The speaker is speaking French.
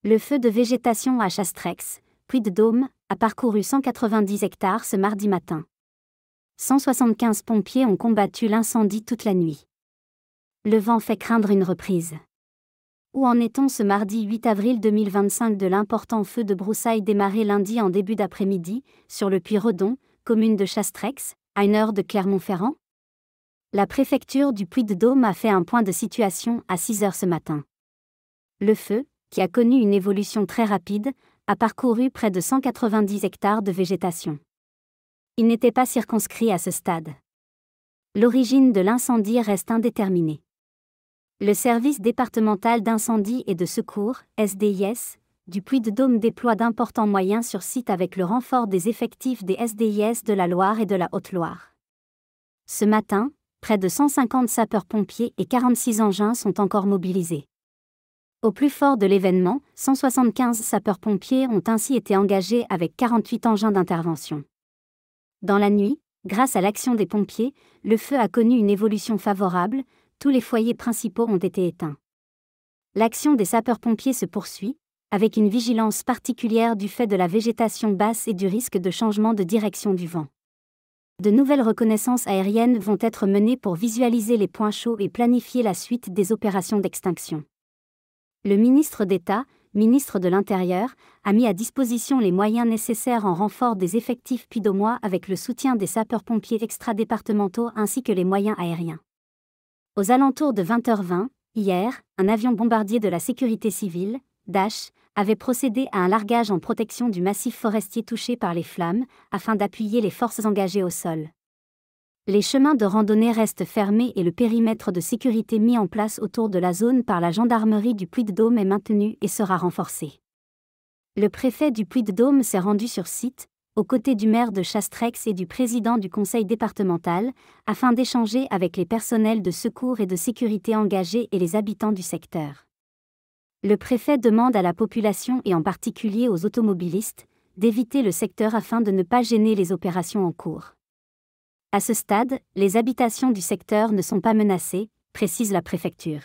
Le feu de végétation à Chastrex, Puy-de-Dôme, a parcouru 190 hectares ce mardi matin. 175 pompiers ont combattu l'incendie toute la nuit. Le vent fait craindre une reprise. Où en est-on ce mardi 8 avril 2025 de l'important feu de broussailles démarré lundi en début d'après-midi, sur le puits Redon, commune de Chastrex, à 1 heure de Clermont-Ferrand? La préfecture du Puy-de-Dôme a fait un point de situation à 6 heures ce matin. Le feu, qui a connu une évolution très rapide, a parcouru près de 190 hectares de végétation. Il n'était pas circonscrit à ce stade. L'origine de l'incendie reste indéterminée. Le service départemental d'incendie et de secours, SDIS, du Puy-de-Dôme déploie d'importants moyens sur site avec le renfort des effectifs des SDIS de la Loire et de la Haute-Loire. Ce matin, près de 150 sapeurs-pompiers et 46 engins sont encore mobilisés. Au plus fort de l'événement, 175 sapeurs-pompiers ont ainsi été engagés avec 48 engins d'intervention. Dans la nuit, grâce à l'action des pompiers, le feu a connu une évolution favorable, tous les foyers principaux ont été éteints. L'action des sapeurs-pompiers se poursuit, avec une vigilance particulière du fait de la végétation basse et du risque de changement de direction du vent. De nouvelles reconnaissances aériennes vont être menées pour visualiser les points chauds et planifier la suite des opérations d'extinction. Le ministre d'État, ministre de l'Intérieur, a mis à disposition les moyens nécessaires en renfort des effectifs puydômois avec le soutien des sapeurs-pompiers extradépartementaux ainsi que les moyens aériens. Aux alentours de 20h20, hier, un avion bombardier de la sécurité civile, Dash, avait procédé à un largage en protection du massif forestier touché par les flammes, afin d'appuyer les forces engagées au sol. Les chemins de randonnée restent fermés et le périmètre de sécurité mis en place autour de la zone par la gendarmerie du Puy-de-Dôme est maintenu et sera renforcé. Le préfet du Puy-de-Dôme s'est rendu sur site, aux côtés du maire de Chastrex et du président du conseil départemental, afin d'échanger avec les personnels de secours et de sécurité engagés et les habitants du secteur. Le préfet demande à la population et en particulier aux automobilistes, d'éviter le secteur afin de ne pas gêner les opérations en cours. À ce stade, les habitations du secteur ne sont pas menacées, précise la préfecture.